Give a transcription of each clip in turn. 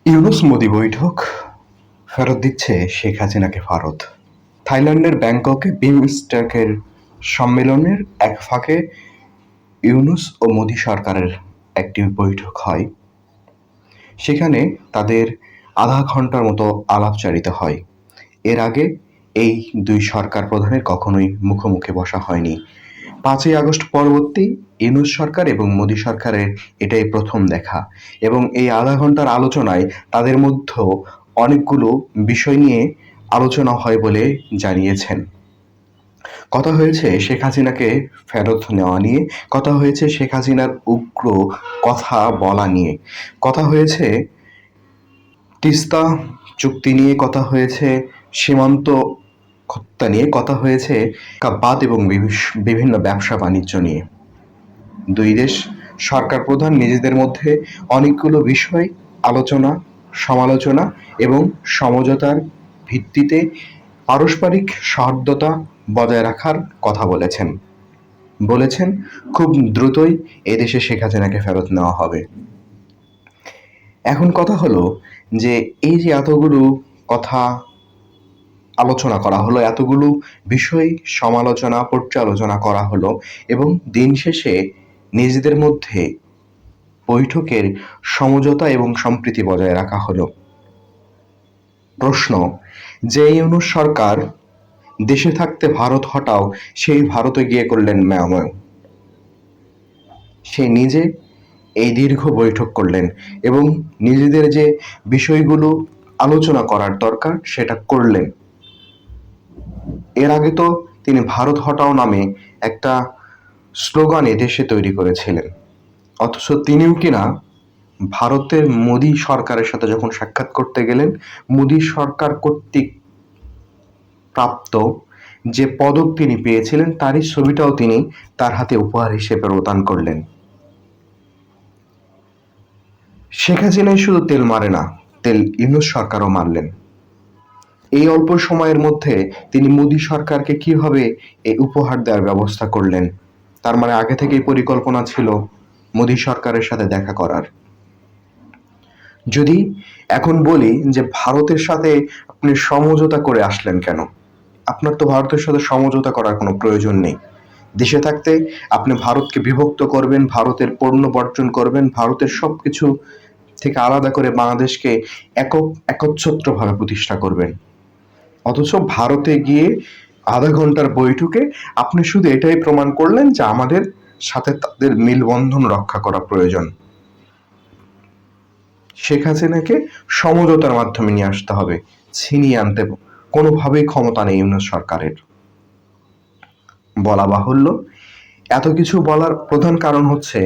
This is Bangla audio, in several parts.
ইউনূস মোদি বৈঠক ফেরত দিচ্ছে শেখ হাসিনাকে ভারত। থাইল্যান্ডের ব্যাংককে বিমস্টেকের সম্মেলনের এক ফাঁকে ইউনূস ও মোদি সরকারের একটি বৈঠক হয়। সেখানে তাদের আধা ঘন্টার মতো আলাপচারিতা হয়। এর আগে এই দুই সরকার প্রধানের কখনোই মুখোমুখি বসা হয়নি। ৫ই আগস্ট পরবর্তী ইউনূস সরকার এবং মোদি সরকারের এটাই প্রথম দেখা, এবং এই আধা ঘন্টার আলোচনায় তাদের মধ্যেও অনেকগুলো বিষয় নিয়ে আলোচনা হয় বলে জানিয়েছেন। কথা হয়েছে শেখ হাসিনাকে ফেরত নেওয়া নিয়ে, কথা হয়েছে শেখ হাসিনার উগ্র কথা বলা নিয়ে, কথা হয়েছে তিস্তা চুক্তি নিয়ে, কথা হয়েছে সীমান্ত হত্যা নিয়ে, কথা হয়েছে বাদ এবং বিভিন্ন ব্যবসা বাণিজ্য নিয়ে। দুই দেশ সরকার প্রধান নিজেদের মধ্যে অনেকগুলো বিষয় আলোচনা, সমালোচনা এবং সমঝোতার ভিত্তিতে পারস্পরিক সৌহার্দ্যতা বজায় রাখার কথা বলেছেন খুব দ্রুতই এদেশে শেখ হাসিনাকে ফেরত নেওয়া হবে। এখন কথা হলো যে এই যে এতগুলো কথা আলোচনা করা হলো, এতগুলো বিষয় সমালোচনা পর্যালোচনা করা হলো, এবং দিন শেষে নিজেদের মধ্যে বৈঠকের সমঝোতা এবং সম্প্রীতি বজায় রাখা হলো। প্রশ্ন, যে ইউনূস সরকার দেশে থাকতে ভারত হটাও, সেই ভারতে গিয়ে করলেন ম্যাময়। সে নিজে এই দীর্ঘ বৈঠক করলেন এবং নিজেদের যে বিষয়গুলো আলোচনা করার দরকার সেটা করলেন। এর আগে তো তিনি ভারত হটাও নামে একটা স্লোগান এদেশে তৈরি করেছিলেন, অথচ তিনিও কিনা ভারতের মোদি সরকারের সাথে যখন সাক্ষাৎ করতে গেলেন, মোদি সরকার কর্তৃক প্রাপ্ত যে পদক তিনি পেয়েছিলেন তারই ছবিটাও তিনি তার হাতে উপহার হিসেবে প্রদান করলেন। শেখ হাসিনাই শুধু তেল মারে না, তেল ইউনূস সরকারও মারলেন। এই অল্প সময়ের মধ্যে তিনি মোদি সরকারকে কিভাবে এই উপহার দেওয়ার ব্যবস্থা করলেন, তার মানে আগে থেকেই পরিকল্পনা ছিল মোদি সরকারের সাথে দেখা করার। যদি এখন বলি যে ভারতের সাথে আপনি সমঝোতা করে আসলেন কেন, আপনার তো ভারতের সাথে সমঝোতা করার কোনো প্রয়োজন নেই। দেশে থাকতে আপনি ভারতকে বিভক্ত করবেন, ভারতের পণ্য বর্জন করবেন, ভারতের সবকিছু থেকে আলাদা করে বাংলাদেশকে একচ্ছত্রভাবে প্রতিষ্ঠা করবেন। অথচ ভারতে গিয়ে আধা ঘন্টার বৈঠকে আপনি শুধু এটাই প্রমাণ করলেন যে আমাদের সাথে তাদের মিলবন্ধন রক্ষা করা প্রয়োজন। শেখ হাসিনাকে সমঝোতার মাধ্যমে নিয়ে আসতে হবে, ছিনিয়ে আনতে কোনোভাবেই ক্ষমতা নেই ইউনূস সরকারের। বলা বাহুল্য, এত কিছু বলার প্রধান কারণ হচ্ছে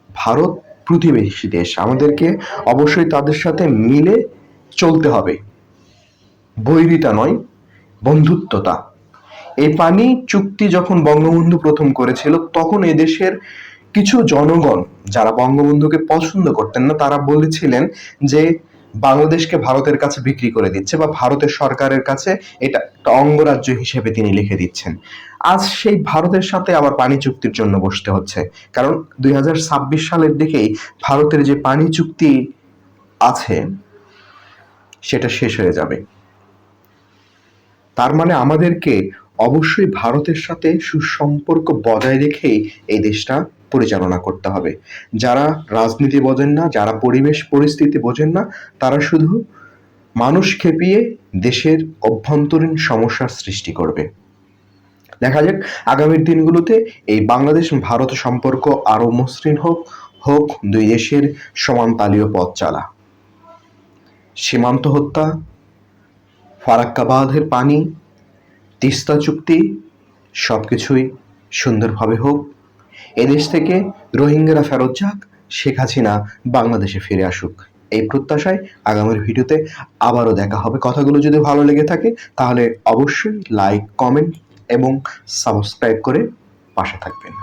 ভারত প্রতিবেশী দেশ, আমাদেরকে অবশ্যই তাদের সাথে মিলে চলতে হবে, বৈরিতা নয়, বন্ধুত্বতা। এই পানি চুক্তি যখন বঙ্গবন্ধু প্রথম করেছিল তখন এদেশের কিছু জনগণ যারা বঙ্গবন্ধুকে পছন্দ করতেন না, তারা বলেছিলেন যে বাংলাদেশকে ভারতের কাছে বিক্রি করে দিচ্ছে, বা ভারতের সরকারের কাছে এটা একটা অঙ্গরাজ্য হিসেবে তিনি লিখে দিচ্ছেন। আজ সেই ভারতের সাথে আবার পানি চুক্তির জন্য বসতে হচ্ছে, কারণ 2026 সালের দিকেই ভারতের যে পানি চুক্তি আছে সেটা শেষ হয়ে যাবে। তার মানে আমাদেরকে অবশ্যই ভারতের সাথে সুসম্পর্ক বজায় রেখেই এই দেশটা পরিচালনা করতে হবে। যারা রাজনীতি বোঝেন না, যারা পরিবেশ পরিস্থিতি বোঝেন না, তারা শুধু মানুষ খেপিয়ে দেশের অভ্যন্তরীণ সমস্যার সৃষ্টি করবে। দেখা যাক আগামীর দিনগুলোতে এই বাংলাদেশ ভারত সম্পর্ক আরো মসৃণ হোক দুই দেশের সমান তালীয় পথ চলা। সীমান্ত হত্যা, ফারাক্কা বাঁধের পানি, তিস্তা চুক্তি সবকিছুই সুন্দরভাবে হোক। এদেশ থেকে রোহিঙ্গারা ফেরত যাক, শেখ হাসিনা বাংলাদেশে ফিরে আসুক, এই প্রত্যাশায় আগামীর ভিডিওতে আবারও দেখা হবে। কথাগুলো যদি ভালো লেগে থাকে তাহলে অবশ্যই লাইক, কমেন্ট এবং সাবস্ক্রাইব করে পাশে থাকবেন।